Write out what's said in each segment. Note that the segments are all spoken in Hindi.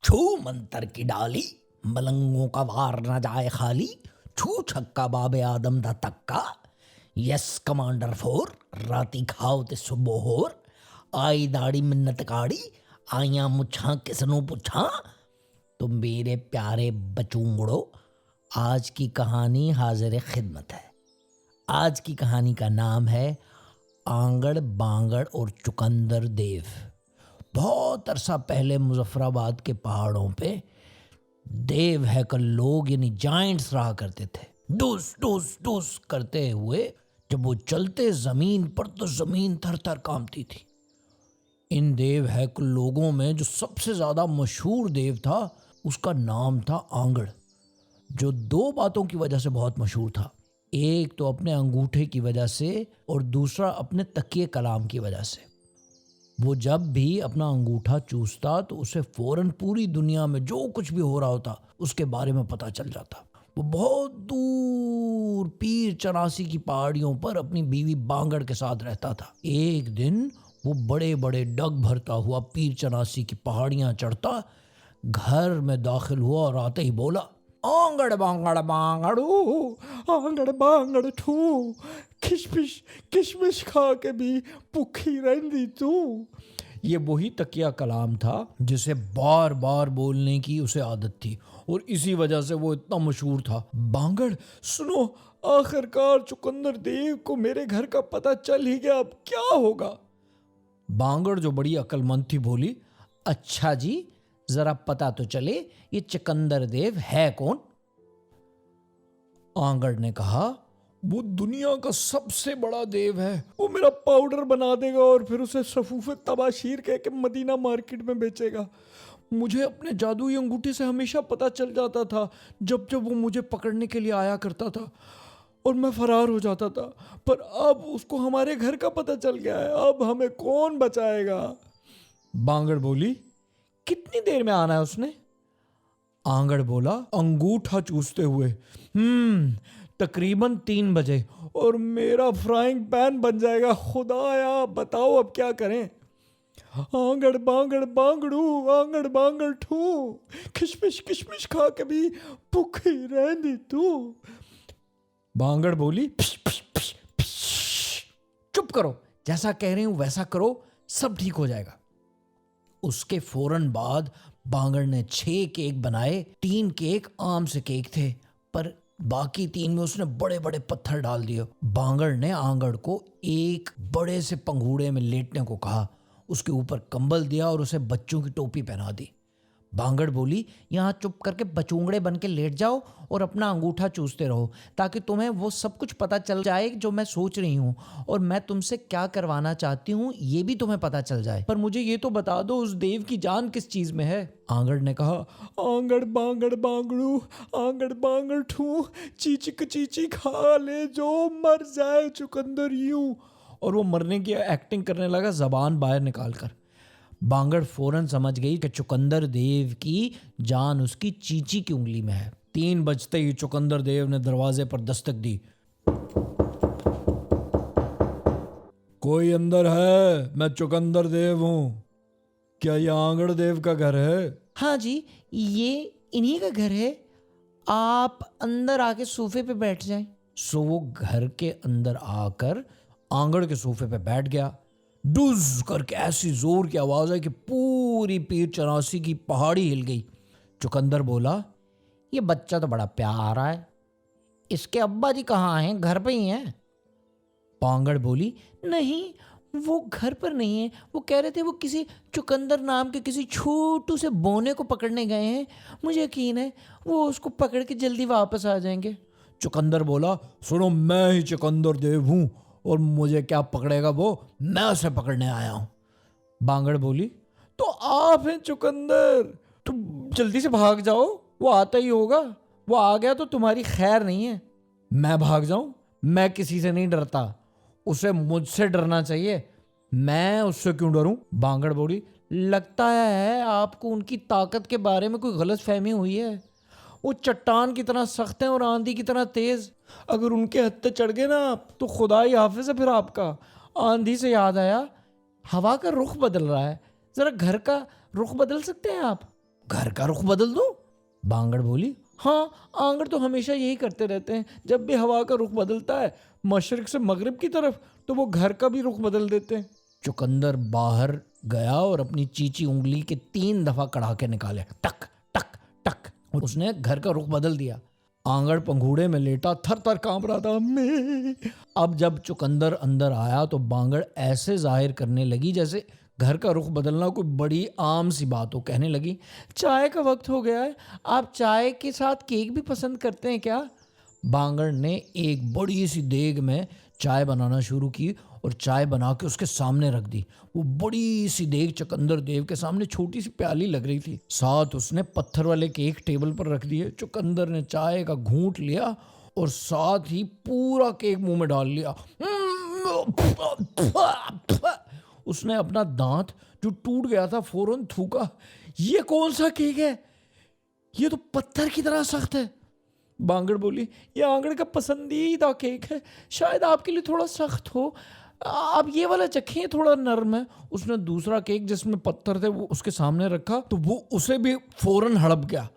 छू मंतर की डाली, मलंगों का वार न जाए खाली। छू छक्का बाबे आदम दा तक्का। यस कमांडर फोर, राती खाओ ते सुबह होर। आई दाड़ी मिन्नत काड़ी, आइयां मुछां किसनों पुछां। तो मेरे प्यारे बचूंगड़ो, आज की कहानी हाजिर खिदमत है। आज की कहानी का नाम है आंगड़ बांगड़ और चुकंदर देव। बहुत अरसा पहले मुजफ्फराबाद के पहाड़ों पे देव हैकल लोग यानी जाइंट्स रहा करते थे। डूस डूस डूस करते हुए जब वो चलते जमीन पर तो जमीन थर थर कांपती थी। इन देव हैकल लोगों में जो सबसे ज्यादा मशहूर देव था उसका नाम था आंगड़, जो दो बातों की वजह से बहुत मशहूर था। एक तो अपने अंगूठे की वजह से और दूसरा अपने तकिए कलाम की वजह से। वो जब भी अपना अंगूठा चूसता तो उसे फौरन पूरी दुनिया में जो कुछ भी हो रहा होता उसके बारे में पता चल जाता। वो बहुत दूर पीर चरासी की पहाड़ियों पर अपनी बीवी बांगड़ के साथ रहता था। एक दिन वो बड़े बड़े डग भरता हुआ पीर चरासी की पहाड़ियां चढ़ता घर में दाखिल हुआ और आते ही बोला, आंगड़ बांगड़ बांगड़ू, आंगड़ बांगड़ ठू, किशमिश किशमिश खा के भी भुखी रहंदी तू। ये वही तकिया कलाम था जिसे बार बार बोलने की उसे आदत थी और इसी वजह से वो इतना मशहूर था। बांगड़ सुनो, आखिरकार चुकंदर देव को मेरे घर का पता चल ही गया, अब क्या होगा। बांगड़ जो बड़ी अक्लमंद थी बोली, अच्छा जी, जरा पता तो चले ये चुकंदर देव है कौन। आंगड़ ने कहा, वो दुनिया का सबसे बड़ा देव है। वो मेरा पाउडर बना देगा और फिर उसे सफूफे तबाशीर कह के मदीना मार्केट में बेचेगा। मुझे अपने जादुई अंगूठे से हमेशा पता चल जाता था जब जब वो मुझे पकड़ने के लिए आया करता था और मैं फरार हो जाता था, पर अब उसको हमारे घर का पता चल गया है, अब हमें कौन बचाएगा। बांगड़ बोली, कितनी देर में आना है उसने। आंगड़ बोला अंगूठा चूसते हुए, तकरीबन 3 बजे और मेरा फ्राइंग पैन बन जाएगा। खुदाया बताओ अब क्या करें। आंगड़ बांगड़ बांगड़ू, आंगड़ बांगड़ ठू, किशमिश किशमिश खा के भी भूखी रहंदी तू। बांगड़ बोली, फिश, फिश, फिश, फिश। चुप करो, जैसा कह रही हूं वैसा करो, सब ठीक हो जाएगा। उसके फौरन बाद बांगड़ ने 6 केक बनाए। 3 केक आम से केक थे पर बाकी 3 में उसने बड़े बड़े पत्थर डाल दिए। बांगड़ ने आंगड़ को एक बड़े से पंघूड़े में लेटने को कहा, उसके ऊपर कंबल दिया और उसे बच्चों की टोपी पहना दी। बांगड़ बोली, यहाँ चुप करके बचूंगड़े बन के लेट जाओ और अपना अंगूठा चूसते रहो ताकि तुम्हें वो सब कुछ पता चल जाए जो मैं सोच रही हूँ और मैं तुमसे क्या करवाना चाहती हूँ ये भी तुम्हें पता चल जाए। पर मुझे ये तो बता दो उस देव की जान किस चीज में है। आंगड़ ने कहा, आंगड़ बांगड़ बांगड़ू, आंगड़ बांगड़ ठू, चीचिक चीची खा ले जो मर जाए चुकंदर यूं। और वो मरने की एक्टिंग करने लगा जबान बाहर निकाल कर। बांगड़ फौरन समझ गई कि चुकंदर देव की जान उसकी चीची की उंगली में है। 3 बजते ही चुकंदर देव ने दरवाजे पर दस्तक दी। कोई अंदर है? मैं चुकंदर देव हूं। क्या ये आंगड़ देव का घर है? हाँ जी, ये इन्हीं का घर है। आप अंदर आके सोफे पे बैठ जाएं। सो वो घर के अंदर आकर आंगड़ के सोफे पे बैठ गया। डुज करके ऐसी जोर की आवाज है कि पूरी पीर चरासी की पहाड़ी हिल गई। चुकंदर बोला, ये बच्चा तो बड़ा प्यारा है, इसके अब्बा जी कहाँ हैं? घर पे ही हैं। बांगड़ बोली, नहीं वो घर पर नहीं है, वो कह रहे थे वो किसी चुकंदर नाम के किसी छोटू से बोने को पकड़ने गए हैं। मुझे यकीन है वो उसको पकड़ के जल्दी वापस आ जाएंगे। चुकंदर बोला, सुनो, मैं ही चुकंदर देव हूं और मुझे क्या पकड़ेगा वो, मैं उसे पकड़ने आया हूं। बांगड़ बोली, तो आप हैं चुकंदर, तो जल्दी से भाग जाओ, वो आता ही होगा। वो आ गया तो तुम्हारी खैर नहीं है। मैं भाग जाऊं? मैं किसी से नहीं डरता, उसे मुझसे डरना चाहिए। मैं उससे क्यों डरूं? बांगड़ बोली, लगता है आपको उनकी ताकत के बारे में कोई गलत फहमी हुई है। वो चट्टान की तरह सख्त हैं और आंधी की तरह तेज। अगर उनके हत्थे चढ़ गए ना आप तो खुदा ही हाफिज है फिर आपका। आंधी से याद आया, हवा का रुख बदल रहा है, जरा घर का रुख बदल सकते हैं आप? घर का रुख बदल दूं? बांगड़ बोली, हाँ, आंगड़ तो हमेशा यही करते रहते हैं। जब भी हवा का रुख बदलता है मशरिक से मगरिब की तरफ, तो वो घर का भी रुख बदल देते हैं। चुकंदर बाहर गया और अपनी चीची उंगली के 3 दफा कड़ाके निकाले, टक टक टक, और उसने घर का रुख बदल दिया। आंगड़ पंघूड़े में लेटा थर थर कांप रहा था। मैं अब जब चुकंदर अंदर आया तो बांगड़ ऐसे जाहिर करने लगी जैसे घर का रुख बदलना कोई बड़ी आम सी बात हो। कहने लगी, चाय का वक्त हो गया है, आप चाय के साथ केक भी पसंद करते हैं क्या? बांगड़ ने एक बड़ी सी देग में चाय बनाना शुरू की और चाय बना के उसके सामने रख दी। वो बड़ी सी देग चुकंदर देव के सामने छोटी सी प्याली लग रही थी। साथ उसने पत्थर वाले केक टेबल पर रख दिए। चुकंदर ने चाय का घूंट लिया और साथ ही पूरा केक मुंह में डाल लिया। उसने अपना दांत जो टूट गया था फौरन थूका। ये कौन सा केक है? ये तो पत्थर की तरह सख्त है। बांगड़ बोली, ये आंगड़ का पसंदीदा केक है, शायद आपके लिए थोड़ा सख्त हो, आप ये वाला चखें, थोड़ा नरम है। उसने दूसरा केक जिसमें पत्थर थे वो उसके सामने रखा तो वो उसे भी फौरन हड़प गया।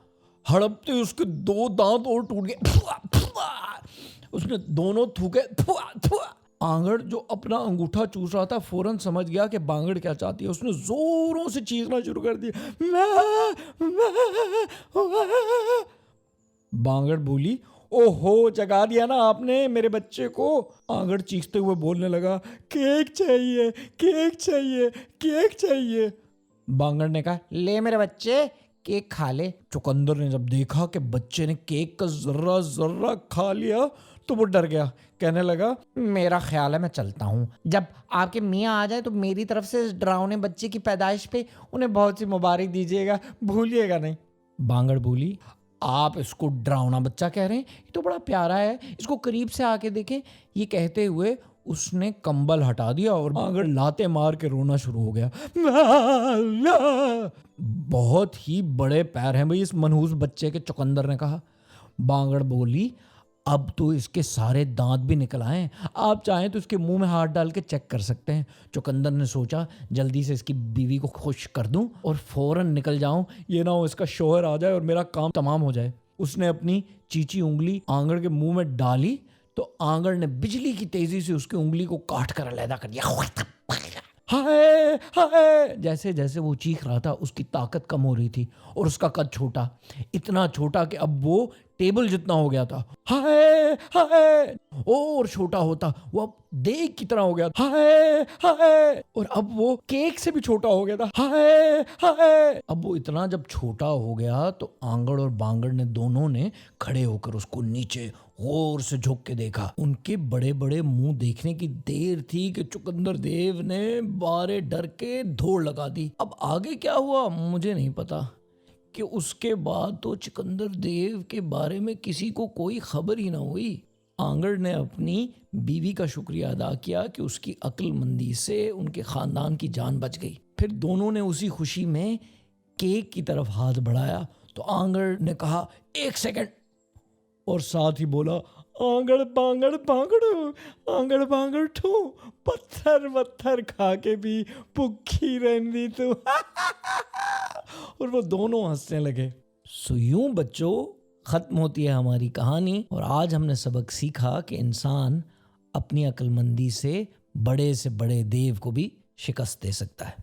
हड़पते ही उसके 2 दांत और टूट गए। उसने दोनों थूके। आंगड़ जो अपना अंगूठा चूस रहा था फौरन समझ गया कि बांगड़ क्या चाहती है। उसने जोरों से चीखना शुरू कर दिया। बांगड़ बोली, ओहो, जगा दिया ना आपने मेरे बच्चे को। आंगड़ चीखते हुए बोलने लगा, केक चाहिए, केक चाहिए, केक चाहिए। बांगड़ ने कहा, ले मेरे बच्चे, केक खा ले। चुकंदर ने जब देखा कि बच्चे ने केक का जर्रा जर्रा खा लिया तो वो डर गया। कहने लगा, मेरा ख्याल है मैं चलता हूँ। जब आपके मियाँ आ जाए तो मेरी तरफ से इस डरावने बच्चे की पैदाइश पे उन्हें बहुत सी मुबारक दीजिएगा, भूलिएगा नहीं। बांगड़ बोली, आप इसको डरावना बच्चा कह रहे हैं? ये तो बड़ा प्यारा है, इसको करीब से आके देखें। ये कहते हुए उसने कंबल हटा दिया और बांगड़ लाते मार के रोना शुरू हो गया। बहुत ही बड़े पैर हैं भाई इस मनहूस बच्चे के, चुकंदर ने कहा। बांगड़ बोली, अब तो इसके सारे दांत भी निकल आए, आप चाहें तो इसके मुंह में हाथ डाल के चेक कर सकते हैं। चुकंदर ने सोचा, जल्दी से इसकी बीवी को खुश कर दूं और फौरन निकल जाऊं, ये ना हो इसका शौहर आ जाए और मेरा काम तमाम हो जाए। उसने अपनी चीची उंगली आंगड़ के मुंह में डाली तो आंगड़ ने बिजली की तेजी से उसकी उंगली को काट कर अलहदा कर दिया। हाय हाय, जैसे जैसे वो चीख रहा था उसकी ताकत कम हो रही थी और उसका कद छोटा, इतना छोटा कि अब वो टेबल जितना हो गया था। हाय हाय, और छोटा होता वो अब देग की तरह हो गया। हाय हाय, और अब वो केक से भी छोटा हो गया था। हाय हाय, अब वो इतना जब छोटा हो गया तो आंगड़ और बांगड़ ने दोनों ने खड़े होकर उसको नीचे गौर से झुक के देखा। उनके बड़े बड़े मुंह देखने की देर थी कि चुकंदर देव ने बारे डर के दौड़ लगा दी। अब आगे क्या हुआ मुझे नहीं पता, कि उसके बाद तो चुकंदर देव के बारे में किसी को कोई खबर ही ना हुई। आंगड़ ने अपनी बीवी का शुक्रिया अदा किया कि उसकी अक्लमंदी से उनके खानदान की जान बच गई। फिर दोनों ने उसी खुशी में केक की तरफ हाथ बढ़ाया तो आंगड़ ने कहा, 1 सेकंड, और साथ ही बोला, आंगड़ बांगड़ बांगड़, आंगड़ बांगड़ ठू, पत्थर पत्थर खा के भी भुखी रहनी तू। और वो दोनों हंसने लगे। सो यूं बच्चों खत्म होती है हमारी कहानी, और आज हमने सबक सीखा कि इंसान अपनी अक्लमंदी से बड़े देव को भी शिकस्त दे सकता है।